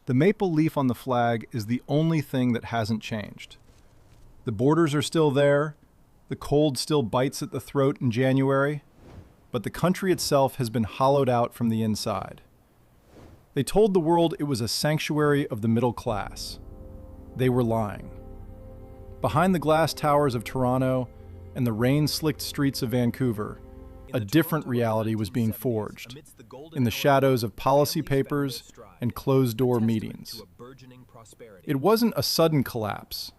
The maple leaf on the flag is the only thing that hasn't changed. The borders are still there, the cold still bites at the throat in January, but the country itself has been hollowed out from the inside. They told the world it was a sanctuary of the middle class. They were lying. Behind the glass towers of Toronto and the rain-slicked streets of Vancouver, a different reality was being forged, in the shadows of policy papers and closed-door meetings. It wasn't a sudden collapse.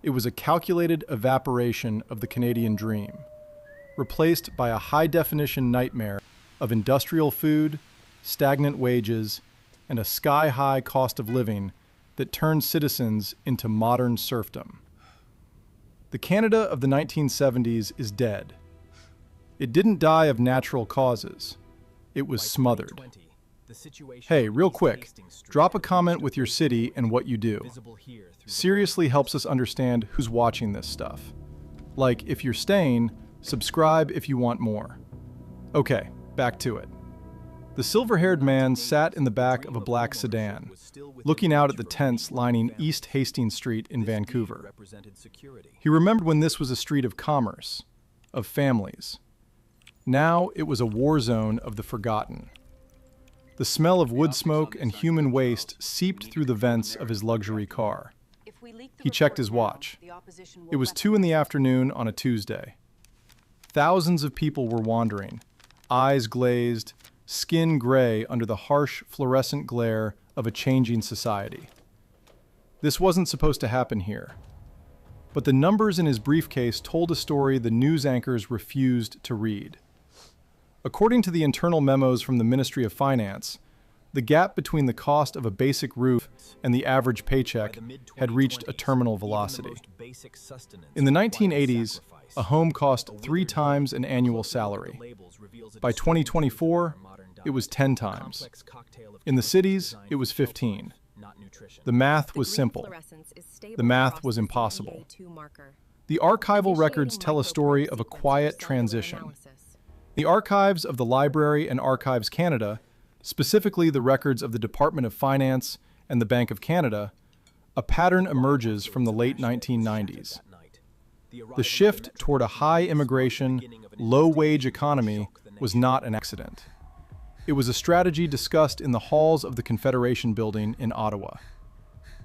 It was a calculated evaporation of the Canadian dream, replaced by a high-definition nightmare of industrial food, stagnant wages, and a sky-high cost of living that turned citizens into modern serfdom. The Canada of the 1970s is dead. It didn't die of natural causes. It was smothered. Hey, real quick, drop a comment with your city and what you do. Seriously helps us understand who's watching this stuff. Like, if you're staying, subscribe if you want more. Okay, back to it. The silver-haired man sat in the back of a black sedan, looking out at the tents lining East Hastings Street in Vancouver. He remembered when this was a street of commerce, of families. Now it was a war zone of the forgotten. The smell of wood smoke and human waste seeped through the vents of his luxury car. He checked his watch. It was 2 p.m. on a Tuesday. Thousands of people were wandering, eyes glazed, skin gray under the harsh fluorescent glare of a changing society. This wasn't supposed to happen here. But the numbers in his briefcase told a story the news anchors refused to read. According to the internal memos from the Ministry of Finance, the gap between the cost of a basic roof and the average paycheck had reached a terminal velocity. In the 1980s, a home cost 3 times an annual salary. By 2024, it was 10 times. In the cities, it was 15. The math was simple. The math was impossible. The archival records tell a story of a quiet transition. The archives of the Library and Archives Canada, specifically the records of the Department of Finance and the Bank of Canada, a pattern emerges from the late 1990s. The shift toward a high immigration, low-wage economy was not an accident. It was a strategy discussed in the halls of the Confederation Building in Ottawa.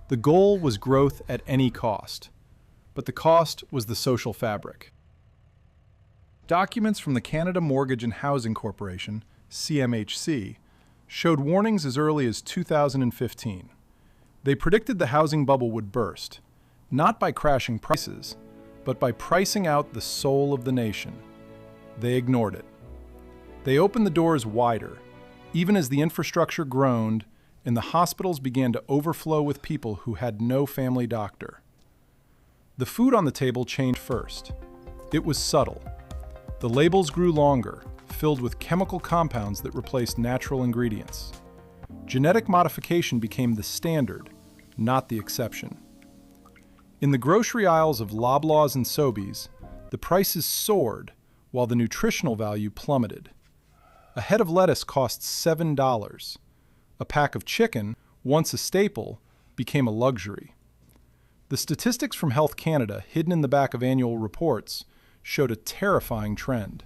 The goal was growth at any cost, but the cost was the social fabric. Documents from the Canada Mortgage and Housing Corporation, CMHC, showed warnings as early as 2015. They predicted the housing bubble would burst, not by crashing prices, but by pricing out the soul of the nation. They ignored it. They opened the doors wider, even as the infrastructure groaned and the hospitals began to overflow with people who had no family doctor. The food on the table changed first. It was subtle. The labels grew longer, filled with chemical compounds that replaced natural ingredients. Genetic modification became the standard, not the exception. In the grocery aisles of Loblaws and Sobeys, the prices soared while the nutritional value plummeted. A head of lettuce cost $7. A pack of chicken, once a staple, became a luxury. The statistics from Health Canada, hidden in the back of annual reports, showed a terrifying trend.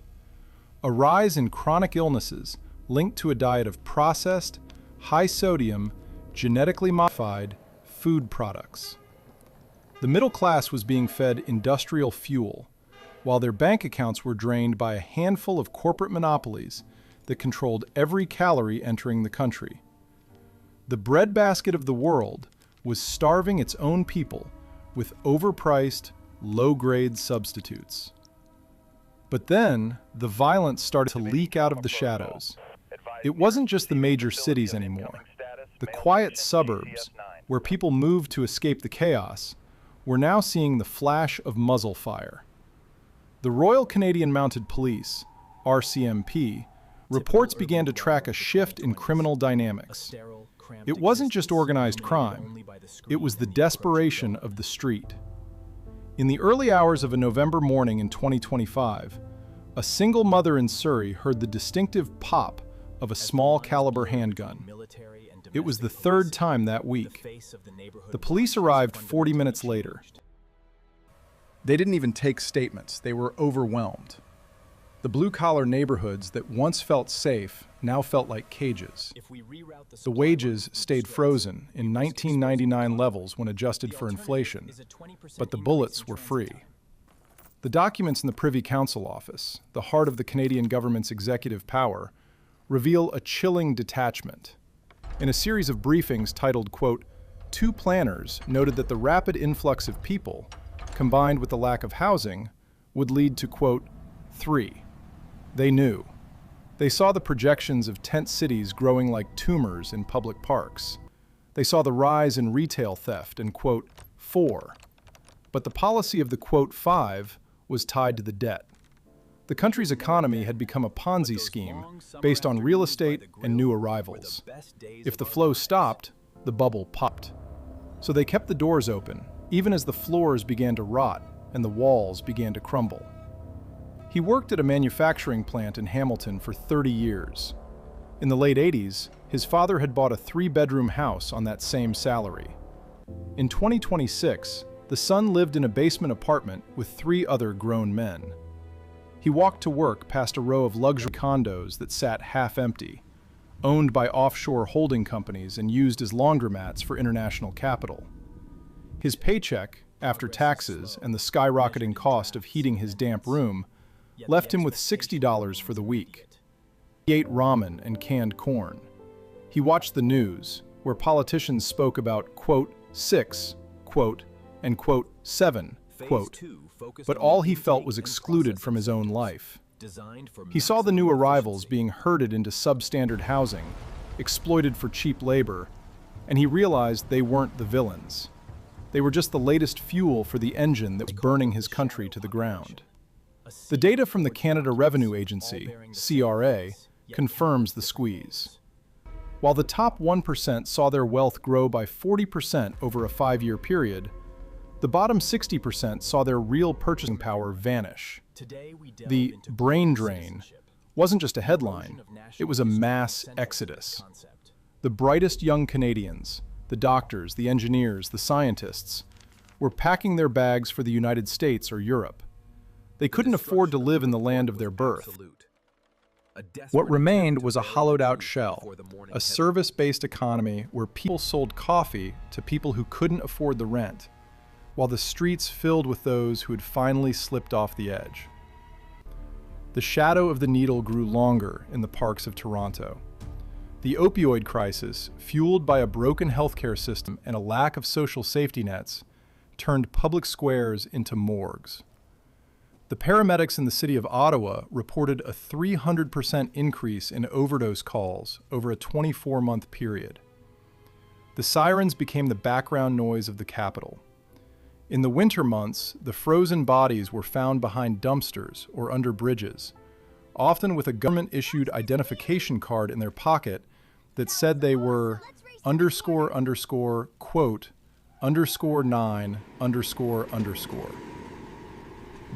A rise in chronic illnesses linked to a diet of processed, high-sodium, genetically modified food products. The middle class was being fed industrial fuel, while their bank accounts were drained by a handful of corporate monopolies that controlled every calorie entering the country. The breadbasket of the world was starving its own people with overpriced, low-grade substitutes. But then, the violence started to leak out of the shadows. It wasn't just the major cities anymore. The quiet suburbs, where people moved to escape the chaos, were now seeing the flash of muzzle fire. The Royal Canadian Mounted Police, RCMP, reports began to track a shift in criminal dynamics. It wasn't just organized crime, it was the desperation of the street. In the early hours of a November morning in 2025, a single mother in Surrey heard the distinctive pop of a small-caliber handgun. It was the third time that week. The police arrived 40 minutes later. They didn't even take statements. They were overwhelmed. The blue-collar neighborhoods that once felt safe now felt like cages. The wages stayed frozen in 1999 levels when adjusted for inflation, but the bullets were free. The documents in the Privy Council office, the heart of the Canadian government's executive power, reveal a chilling detachment. In a series of briefings titled, quote, "Two planners noted that the rapid influx of people, combined with the lack of housing, would lead to, quote, 3. They knew. They saw the projections of tent cities growing like tumors in public parks. They saw the rise in retail theft and, quote, 4. But the policy of the, quote, 5 was tied to the debt. The country's economy had become a Ponzi scheme based on real estate and new arrivals. If the flow stopped, the bubble popped. So they kept the doors open, even as the floors began to rot and the walls began to crumble. He worked at a manufacturing plant in Hamilton for 30 years. In the late 80s, his father had bought a 3-bedroom house on that same salary. In 2026, the son lived in a basement apartment with 3 other grown men. He walked to work past a row of luxury condos that sat half empty, owned by offshore holding companies and used as laundromats for international capital. His paycheck, after taxes and the skyrocketing cost of heating his damp room, left him with $60 for the week. He ate ramen and canned corn. He watched the news, where politicians spoke about, quote, 6, quote, and, quote, 7, quote, but all he felt was excluded from his own life. He saw the new arrivals being herded into substandard housing, exploited for cheap labor, and he realized they weren't the villains. They were just the latest fuel for the engine that was burning his country to the ground. The data from the Canada Revenue Agency, CRA, confirms the squeeze. While the top 1% saw their wealth grow by 40% over a 5-year period, the bottom 60% saw their real purchasing power vanish. The brain drain wasn't just a headline, it was a mass exodus. The brightest young Canadians, the doctors, the engineers, the scientists, were packing their bags for the United States or Europe. They couldn't afford to live in the land of their birth. What remained was a hollowed-out shell, a service-based economy where people sold coffee to people who couldn't afford the rent, while the streets filled with those who had finally slipped off the edge. The shadow of the needle grew longer in the parks of Toronto. The opioid crisis, fueled by a broken healthcare system and a lack of social safety nets, turned public squares into morgues. The paramedics in the city of Ottawa reported a 300% increase in overdose calls over a 24-month period. The sirens became the background noise of the capital. In the winter months, the frozen bodies were found behind dumpsters or under bridges, often with a government-issued identification card in their pocket that said they were __, quote, _9, __.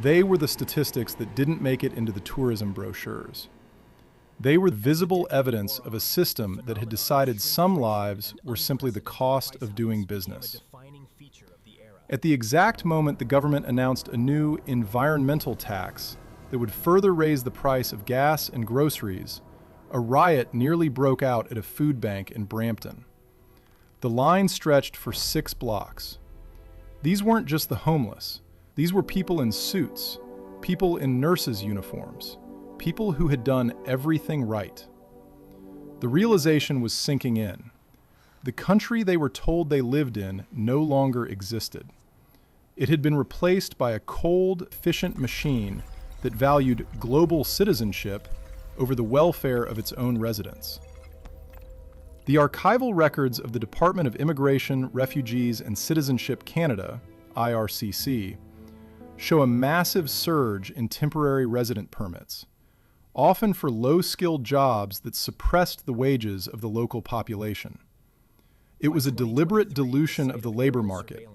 They were the statistics that didn't make it into the tourism brochures. They were visible evidence of a system that had decided some lives were simply the cost of doing business. At the exact moment the government announced a new environmental tax that would further raise the price of gas and groceries, a riot nearly broke out at a food bank in Brampton. The line stretched for 6 blocks. These weren't just the homeless. These were people in suits, people in nurses' uniforms, people who had done everything right. The realization was sinking in. The country they were told they lived in no longer existed. It had been replaced by a cold, efficient machine that valued global citizenship over the welfare of its own residents. The archival records of the Department of Immigration, Refugees, and Citizenship Canada, IRCC, show a massive surge in temporary resident permits, often for low-skilled jobs that suppressed the wages of the local population. It was a deliberate dilution of the labor market,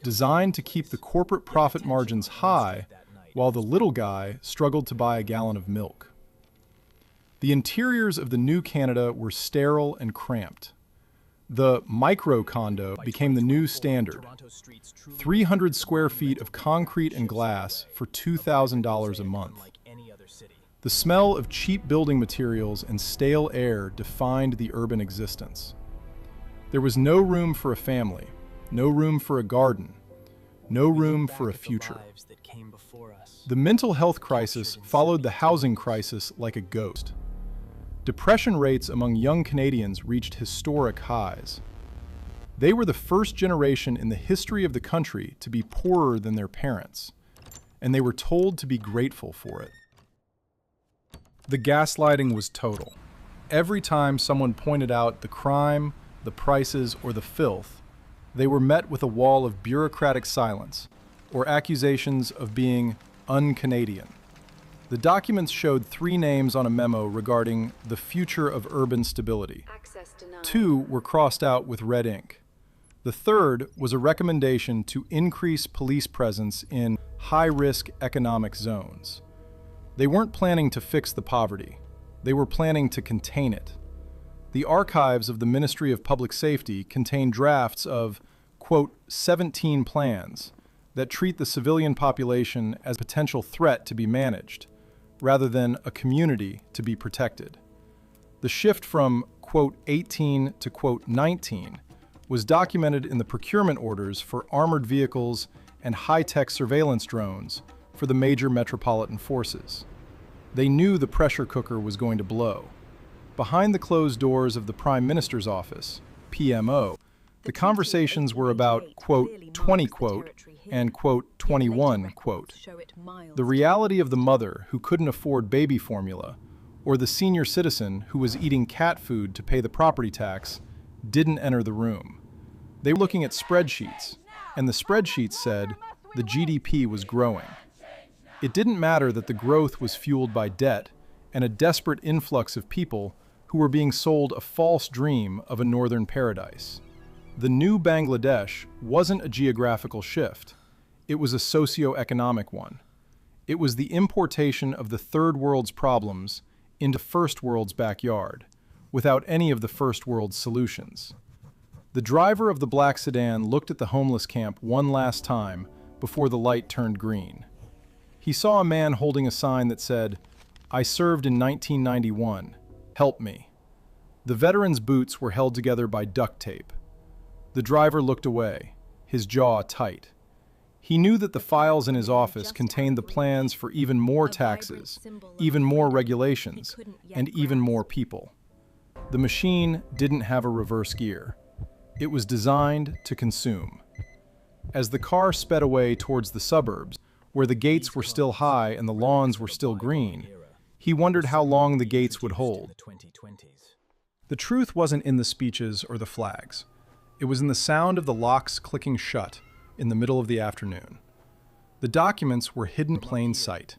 designed to keep the corporate profit margins high while the little guy struggled to buy a gallon of milk. The interiors of the new Canada were sterile and cramped. The micro-condo became the new standard. 300 square feet of concrete and glass for $2,000 a month. The smell of cheap building materials and stale air defined the urban existence. There was no room for a family, no room for a garden, no room for a future. The mental health crisis followed the housing crisis like a ghost. Depression rates among young Canadians reached historic highs. They were the first generation in the history of the country to be poorer than their parents, and they were told to be grateful for it. The gaslighting was total. Every time someone pointed out the crime, the prices, or the filth, they were met with a wall of bureaucratic silence or accusations of being un-Canadian. The documents showed 3 names on a memo regarding the future of urban stability. 2 were crossed out with red ink. The third was a recommendation to increase police presence in high-risk economic zones. They weren't planning to fix the poverty. They were planning to contain it. The archives of the Ministry of Public Safety contain drafts of, quote, 17 plans that treat the civilian population as a potential threat to be managed, rather than a community to be protected. The shift from, quote, 18 to, quote, 19 was documented in the procurement orders for armored vehicles and high-tech surveillance drones for the major metropolitan forces. They knew the pressure cooker was going to blow. Behind the closed doors of the Prime Minister's office, PMO, the conversations were about, quote, 20, quote, and, quote, 21, quote. The reality of the mother who couldn't afford baby formula, or the senior citizen who was eating cat food to pay the property tax, didn't enter the room. They were looking at spreadsheets, and the spreadsheets said the GDP was growing. It didn't matter that the growth was fueled by debt and a desperate influx of people who were being sold a false dream of a northern paradise. The new Bangladesh wasn't a geographical shift. It was a socio-economic one. It was the importation of the third world's problems into first world's backyard, without any of the first world's solutions. The driver of the black sedan looked at the homeless camp one last time before the light turned green. He saw a man holding a sign that said, "I served in 1991. Help me." The veteran's boots were held together by duct tape. The driver looked away, his jaw tight. He knew that the files in his office contained the plans for even more taxes, even more regulations, and even more people. The machine didn't have a reverse gear. It was designed to consume. As the car sped away towards the suburbs, where the gates were still high and the lawns were still green, he wondered how long the gates would hold. The truth wasn't in the speeches or the flags. It was in the sound of the locks clicking shut in the middle of the afternoon. The documents were hidden in plain sight,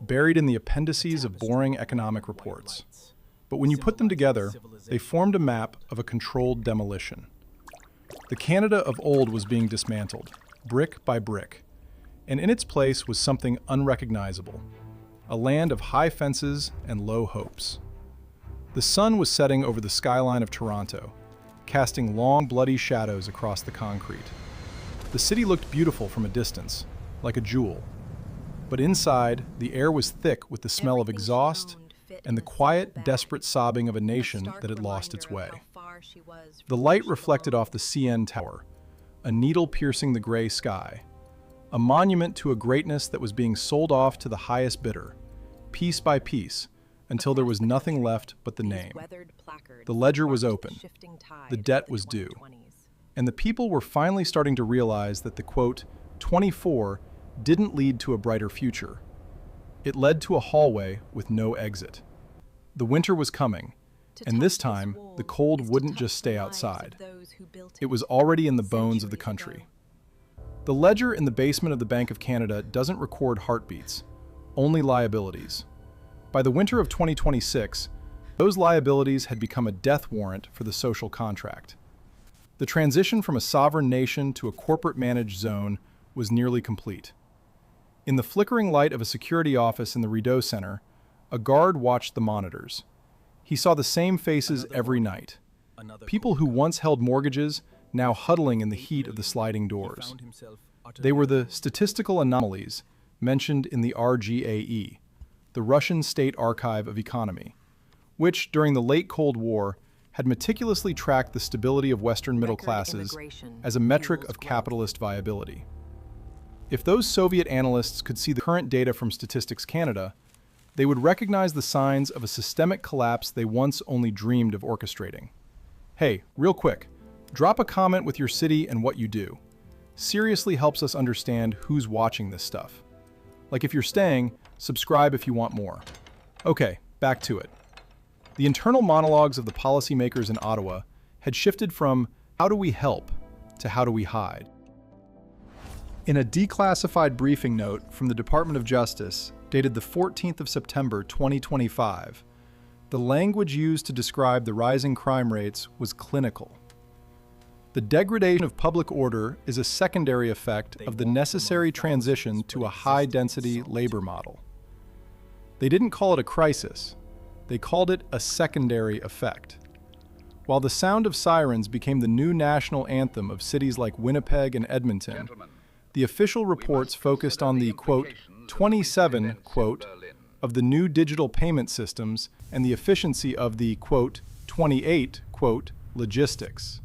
buried in the appendices of boring economic reports. But when you put them together, they formed a map of a controlled demolition. The Canada of old was being dismantled, brick by brick, and in its place was something unrecognizable, a land of high fences and low hopes. The sun was setting over the skyline of Toronto, casting long, bloody shadows across the concrete. The city looked beautiful from a distance, like a jewel. But inside, the air was thick with the smell of exhaust and the quiet, desperate sobbing of a nation that had lost its way. The light reflected off the CN Tower, a needle piercing the gray sky, a monument to a greatness that was being sold off to the highest bidder, piece by piece, until there was nothing left but the name. The ledger was open, the debt was due, and the people were finally starting to realize that the, quote, 24 didn't lead to a brighter future. It led to a hallway with no exit. The winter was coming, and this time, the cold wouldn't just stay outside. It was already in the bones of the country. The ledger in the basement of the Bank of Canada doesn't record heartbeats, only liabilities. By the winter of 2026, those liabilities had become a death warrant for the social contract. The transition from a sovereign nation to a corporate-managed zone was nearly complete. In the flickering light of a security office in the Rideau Center, a guard watched the monitors. He saw the same faces every night. People who once held mortgages now huddling in the heat of the sliding doors. They were the statistical anomalies mentioned in the RGAE, the Russian State Archive of Economy, which, during the late Cold War, had meticulously tracked the stability of Western middle classes as a metric of capitalist viability. If those Soviet analysts could see the current data from Statistics Canada, they would recognize the signs of a systemic collapse they once only dreamed of orchestrating. Hey, real quick, drop a comment with your city and what you do. Seriously helps us understand who's watching this stuff. Like if you're staying, subscribe if you want more. Okay, back to it. The internal monologues of the policymakers in Ottawa had shifted from "how do we help" to "how do we hide." In a declassified briefing note from the Department of Justice, dated the 14th of September 2025, the language used to describe the rising crime rates was clinical. The degradation of public order is a secondary effect of the necessary transition to a high-density labor model. They didn't call it a crisis. They called it a secondary effect. While the sound of sirens became the new national anthem of cities like Winnipeg and Edmonton, the official reports focused on the, quote, 27, quote, of the new digital payment systems and the efficiency of the, quote, 28, quote, logistics.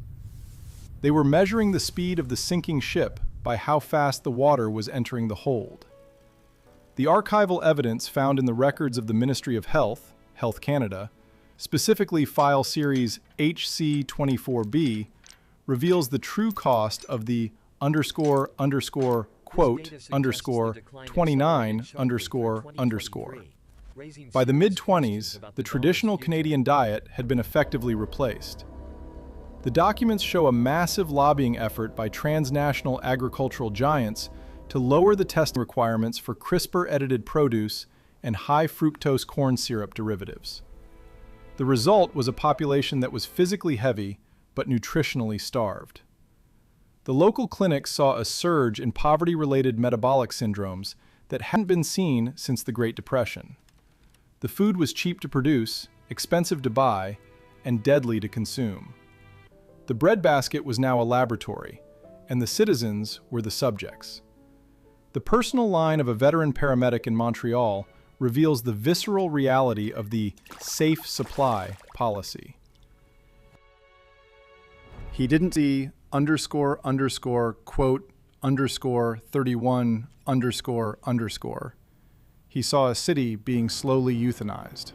They were measuring the speed of the sinking ship by how fast the water was entering the hold. The archival evidence found in the records of the Ministry of Health, Health Canada, specifically file series HC24B, reveals the true cost of the underscore quote underscore 29 underscore. By the mid-20s, the traditional Canadian diet had been effectively replaced. The documents show a massive lobbying effort by transnational agricultural giants to lower the testing requirements for CRISPR-edited produce and high-fructose corn syrup derivatives. The result was a population that was physically heavy but nutritionally starved. The local clinics saw a surge in poverty-related metabolic syndromes that hadn't been seen since the Great Depression. The food was cheap to produce, expensive to buy, and deadly to consume. The breadbasket was now a laboratory, and the citizens were the subjects. The personal line of a veteran paramedic in Montreal reveals the visceral reality of the safe supply policy. He didn't see underscore quote underscore 31 underscore. He saw a city being slowly euthanized.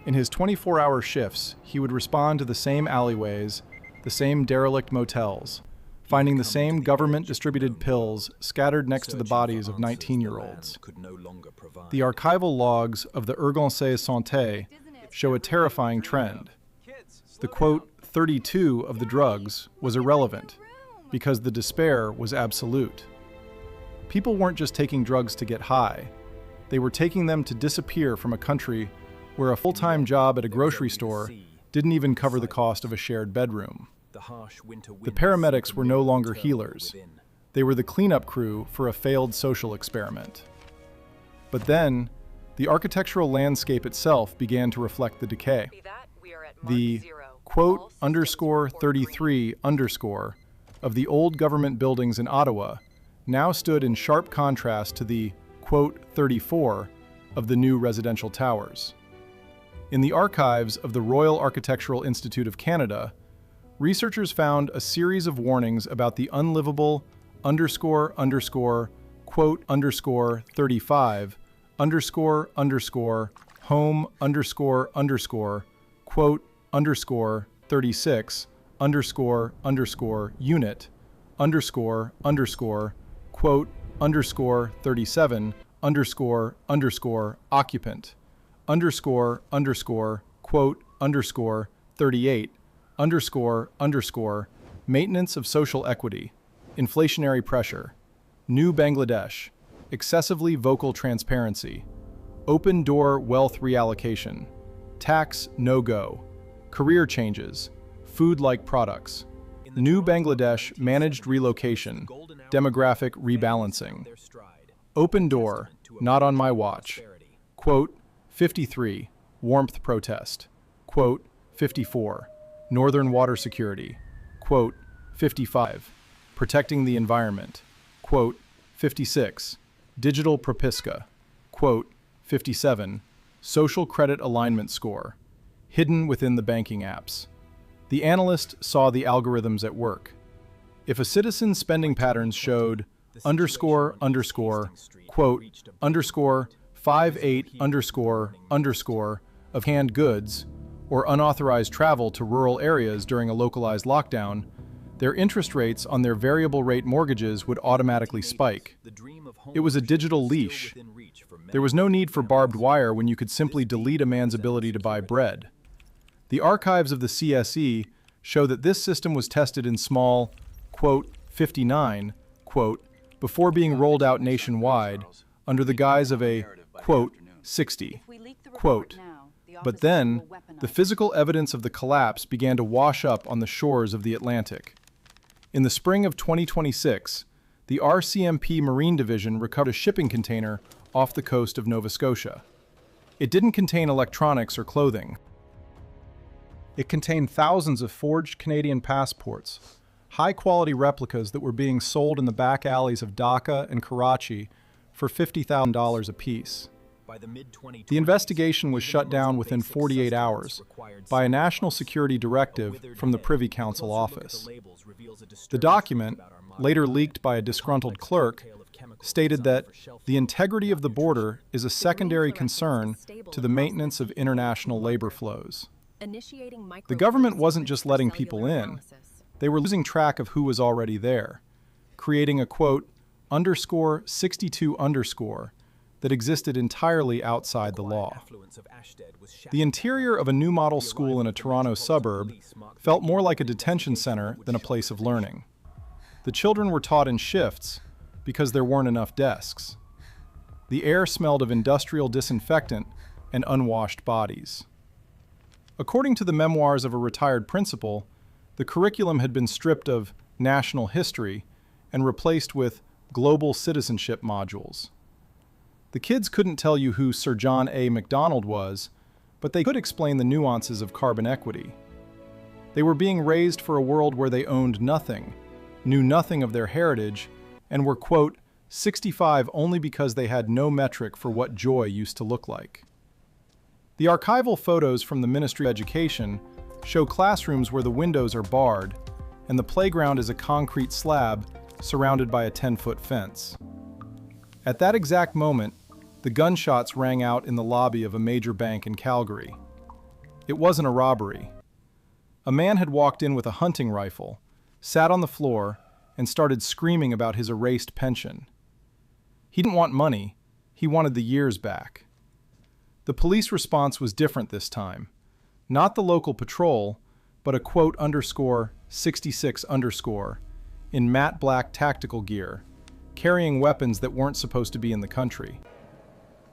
In his 24-hour shifts, he would respond to the same alleyways, the same derelict motels, finding the same government-distributed pills scattered next to the bodies of 19-year-olds. The archival logs of the Urgence Santé show a terrifying trend. The quote 32 of the drugs was irrelevant because the despair was absolute. People weren't just taking drugs to get high. They were taking them to disappear from a country where a full-time job at a grocery store didn't even cover the cost of a shared bedroom. The paramedics were no longer healers. They were the cleanup crew for a failed social experiment. But then, the architectural landscape itself began to reflect the decay. The quote underscore 33 underscore of the old government buildings in Ottawa now stood in sharp contrast to the quote 34 of the new residential towers. In the archives of the Royal Architectural Institute of Canada, researchers found a series of warnings about the unlivable underscore quote underscore 35 underscore home underscore quote underscore 36 underscore unit underscore quote underscore 37 underscore occupant underscore quote underscore 38 underscore maintenance of social equity, inflationary pressure, New Bangladesh, excessively vocal transparency, open door wealth reallocation, tax no-go, career changes, food-like products, New Bangladesh managed relocation, demographic rebalancing, open door, not on my watch, quote 53, warmth protest, quote 54, Northern water security, quote, 55, protecting the environment, quote, 56, digital propiska, quote, 57, social credit alignment score, hidden within the banking apps. The analyst saw the algorithms at work. If a citizen's spending patterns showed underscore, quote, underscore, 58 underscore of canned goods, or unauthorized travel to rural areas during a localized lockdown, their interest rates on their variable rate mortgages would automatically spike. It was a digital leash. There was no need for barbed wire when you could simply delete a man's ability to buy bread. The archives of the CSE show that this system was tested in small, quote, 59, quote, before being rolled out nationwide under the guise of a, quote, 60, quote. But then, the physical evidence of the collapse began to wash up on the shores of the Atlantic. In the spring of 2026, the RCMP Marine Division recovered a shipping container off the coast of Nova Scotia. It didn't contain electronics or clothing. It contained thousands of forged Canadian passports, high-quality replicas that were being sold in the back alleys of Dhaka and Karachi for $50,000 apiece. The investigation was shut down within 48 hours by a national security directive from the Privy Council office. The document, later leaked by a disgruntled clerk, stated that the integrity of the border is a secondary concern to the maintenance of international labor flows. The government wasn't just letting people in, they were losing track of who was already there, creating a, quote, underscore 62 underscore that existed entirely outside the law. The interior of a new model school in a Toronto suburb felt more like a detention center than a place of learning. The children were taught in shifts because there weren't enough desks. The air smelled of industrial disinfectant and unwashed bodies. According to the memoirs of a retired principal, the curriculum had been stripped of national history and replaced with global citizenship modules. The kids couldn't tell you who Sir John A. Macdonald was, but they could explain the nuances of carbon equity. They were being raised for a world where they owned nothing, knew nothing of their heritage, and were, quote, 65 only because they had no metric for what joy used to look like. The archival photos from the Ministry of Education show classrooms where the windows are barred and the playground is a concrete slab surrounded by a 10-foot fence. At that exact moment, the gunshots rang out in the lobby of a major bank in Calgary. It wasn't a robbery. A man had walked in with a hunting rifle, sat on the floor, and started screaming about his erased pension. He didn't want money, he wanted the years back. The police response was different this time. Not the local patrol, but a quote underscore 66 underscore in matte black tactical gear, carrying weapons that weren't supposed to be in the country.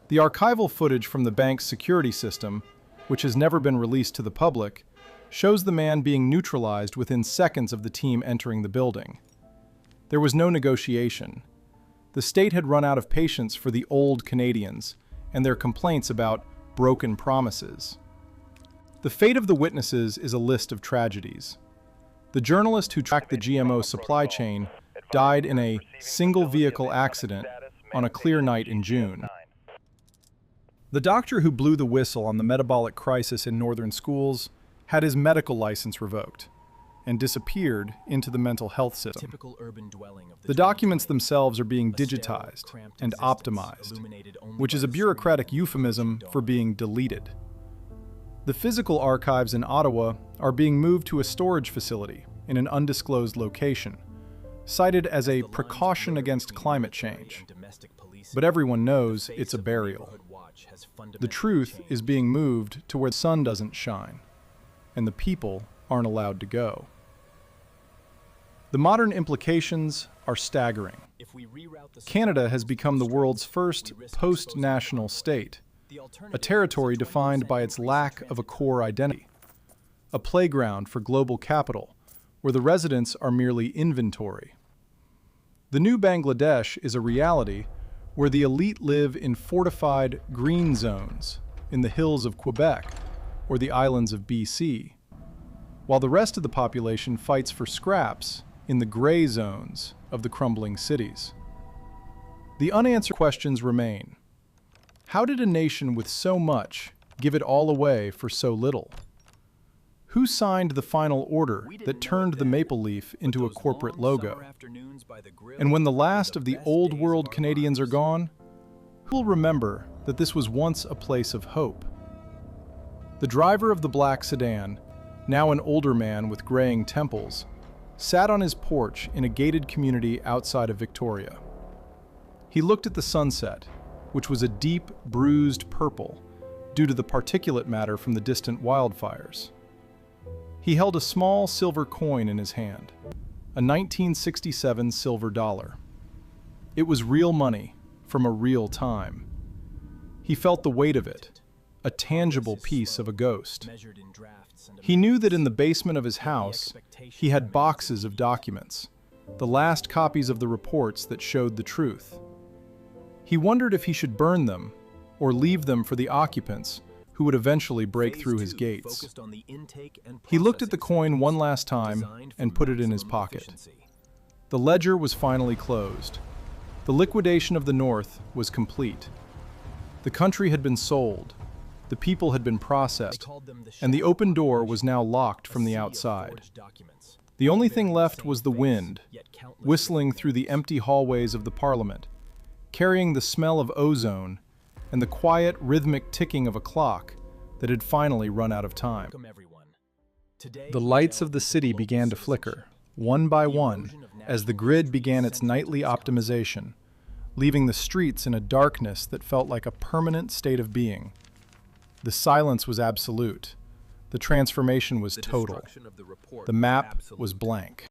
The archival footage from the bank's security system, which has never been released to the public, shows the man being neutralized within seconds of the team entering the building. There was no negotiation. The state had run out of patience for the old Canadians and their complaints about broken promises. The fate of the witnesses is a list of tragedies. The journalist who tracked the GMO supply chain died in a single-vehicle accident on a clear night in June. The doctor who blew the whistle on the metabolic crisis in northern schools had his medical license revoked and disappeared into the mental health system. The documents themselves are being digitized and optimized, which is a bureaucratic euphemism for being deleted. The physical archives in Ottawa are being moved to a storage facility in an undisclosed location, cited as a precaution against climate change. But everyone knows it's a burial. The truth is being moved to where the sun doesn't shine, and the people aren't allowed to go. The modern implications are staggering. Canada has become the world's first post-national state, a territory defined by its lack of a core identity, a playground for global capital, where the residents are merely inventory. The new Bangladesh is a reality where the elite live in fortified green zones in the hills of Quebec or the islands of BC, while the rest of the population fights for scraps in the gray zones of the crumbling cities. The unanswered questions remain. How did a nation with so much give it all away for so little? Who signed the final order that turned the maple leaf into a corporate logo? And when the last of the old world Canadians are gone, who will remember that this was once a place of hope? The driver of the black sedan, now an older man with graying temples, sat on his porch in a gated community outside of Victoria. He looked at the sunset, which was a deep, bruised purple due to the particulate matter from the distant wildfires. He held a small silver coin in his hand, a 1967 silver dollar. It was real money from a real time. He felt the weight of it, a tangible piece of a ghost. He knew that in the basement of his house, he had boxes of documents, the last copies of the reports that showed the truth. He wondered if he should burn them or leave them for the occupants who would eventually break through his gates. He looked at the coin one last time and put it in his pocket. The ledger was finally closed. The liquidation of the North was complete. The country had been sold, the people had been processed, and the open door was now locked from the outside. The only thing left was the wind, whistling through the empty hallways of the Parliament, carrying the smell of ozone and the quiet, rhythmic ticking of a clock that had finally run out of time. The lights of the city began to flicker, one by one, as the grid began its nightly optimization, leaving the streets in a darkness that felt like a permanent state of being. The silence was absolute. The transformation was total. The map was blank.